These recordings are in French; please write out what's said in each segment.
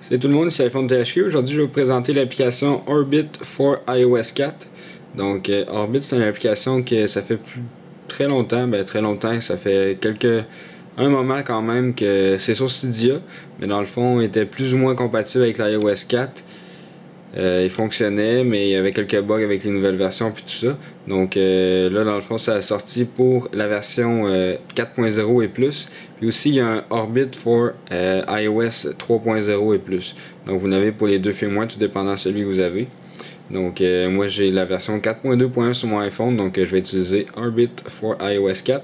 Salut tout le monde, c'est iPhone THQ. Aujourd'hui, je vais vous présenter l'application Orbit for iOS 4. Donc, Orbit, c'est une application que ça fait très longtemps, ça fait un moment quand même que c'est sur Cydia, mais dans le fond, il était plus ou moins compatible avec l'iOS 4. Il fonctionnait, mais il y avait quelques bugs avec les nouvelles versions puis tout ça. Donc là, dans le fond, ça a sorti pour la version 4.0 et plus. Puis aussi, il y a un Orbit for iOS 3.0 et plus. Donc vous en avez pour les deux firmwares, tout dépendant de celui que vous avez. Donc moi, j'ai la version 4.2.1 sur mon iPhone, donc je vais utiliser Orbit for iOS 4.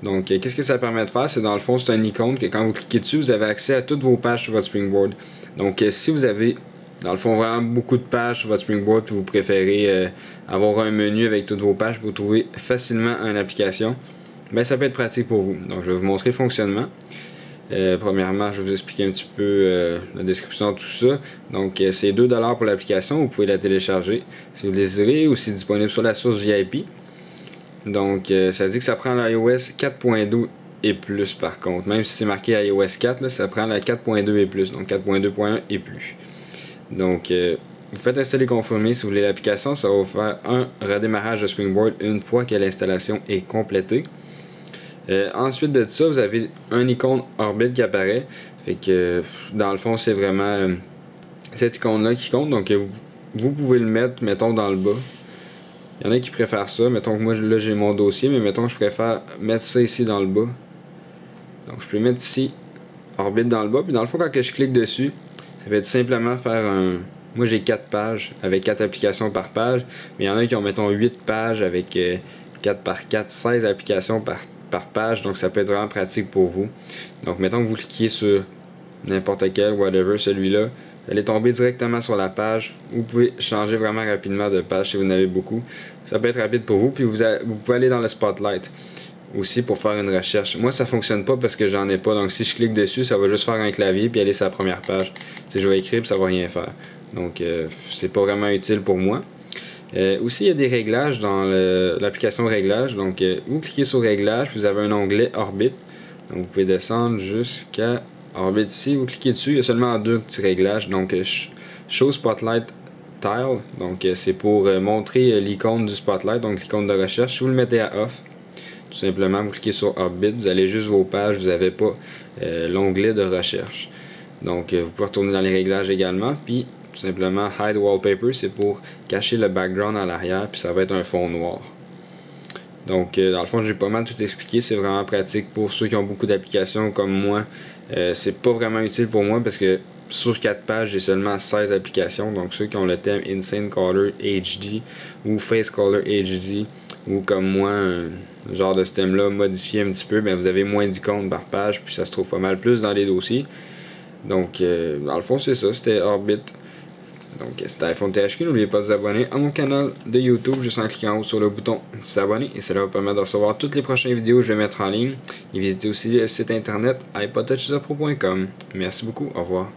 Donc qu'est-ce que ça permet de faire? C'est dans le fond, c'est un icône que quand vous cliquez dessus, vous avez accès à toutes vos pages sur votre Springboard. Donc si vous avez dans le fond vraiment beaucoup de pages sur votre Springboard, puis vous préférez avoir un menu avec toutes vos pages pour trouver facilement une application, ben ça peut être pratique pour vous. Donc je vais vous montrer le fonctionnement. Premièrement, je vais vous expliquer un petit peu la description de tout ça. Donc c'est 2$ pour l'application, vous pouvez la télécharger si vous le désirez, ou c'est disponible sur la source VIP. Donc ça dit que ça prend l'iOS 4.2 et plus par contre. Même si c'est marqué iOS 4, là, ça prend la 4.2 et plus, donc 4.2.1 et plus. Donc vous faites installer confirmer si vous voulez l'application, ça va vous faire un redémarrage de Springboard une fois que l'installation est complétée. Ensuite de ça, vous avez un icône Orbit qui apparaît. Fait que dans le fond, c'est vraiment cette icône là qui compte. Donc vous pouvez le mettre, mettons, dans le bas. Il y en a qui préfèrent ça. Mettons que moi là j'ai mon dossier, mais mettons que je préfère mettre ça ici dans le bas. Donc je peux mettre ici Orbit dans le bas. Puis dans le fond, quand je clique dessus, ça va être simplement faire un... Moi j'ai 4 pages avec 4 applications par page. Mais il y en a qui ont, mettons, 8 pages avec 4 par 4, 16 applications par page. Donc ça peut être vraiment pratique pour vous. Donc mettons que vous cliquez sur n'importe quel, whatever, celui-là. Vous allez tomber directement sur la page. Vous pouvez changer vraiment rapidement de page si vous en avez beaucoup. Ça peut être rapide pour vous. Puis vous pouvez aller dans le Spotlight aussi pour faire une recherche. Moi ça fonctionne pas parce que j'en ai pas, donc si je clique dessus ça va juste faire un clavier puis aller sur la première page. Si je vais écrire puis ça va rien faire, donc c'est pas vraiment utile pour moi. Aussi il y a des réglages dans l'application réglages, donc vous cliquez sur réglages puis vous avez un onglet Orbit, donc vous pouvez descendre jusqu'à Orbit ici, vous cliquez dessus, il y a seulement 2 petits réglages, donc Show Spotlight Tile, donc c'est pour montrer l'icône du Spotlight, donc l'icône de recherche. Si vous le mettez à off, tout simplement vous cliquez sur Orbit, vous allez juste vos pages, vous n'avez pas l'onglet de recherche. Donc vous pouvez retourner dans les réglages également, puis tout simplement Hide Wallpaper, c'est pour cacher le background à l'arrière, puis ça va être un fond noir. Donc dans le fond j'ai pas mal tout expliqué, c'est vraiment pratique pour ceux qui ont beaucoup d'applications comme moi. C'est pas vraiment utile pour moi parce que sur 4 pages j'ai seulement 16 applications, donc ceux qui ont le thème Insane Color HD ou Face Color HD, ou comme moi un genre de ce thème là modifié un petit peu, ben vous avez moins d'icônes par page, puis ça se trouve pas mal plus dans les dossiers. Donc dans le fond c'est ça, c'était Orbit. Donc c'était iPhone THQ, n'oubliez pas de vous abonner à mon canal de YouTube juste en cliquant en haut sur le bouton s'abonner, et cela va permettre de recevoir toutes les prochaines vidéos que je vais mettre en ligne. Et visitez aussi le site internet iPodTouchUserPro.com. Merci beaucoup, au revoir.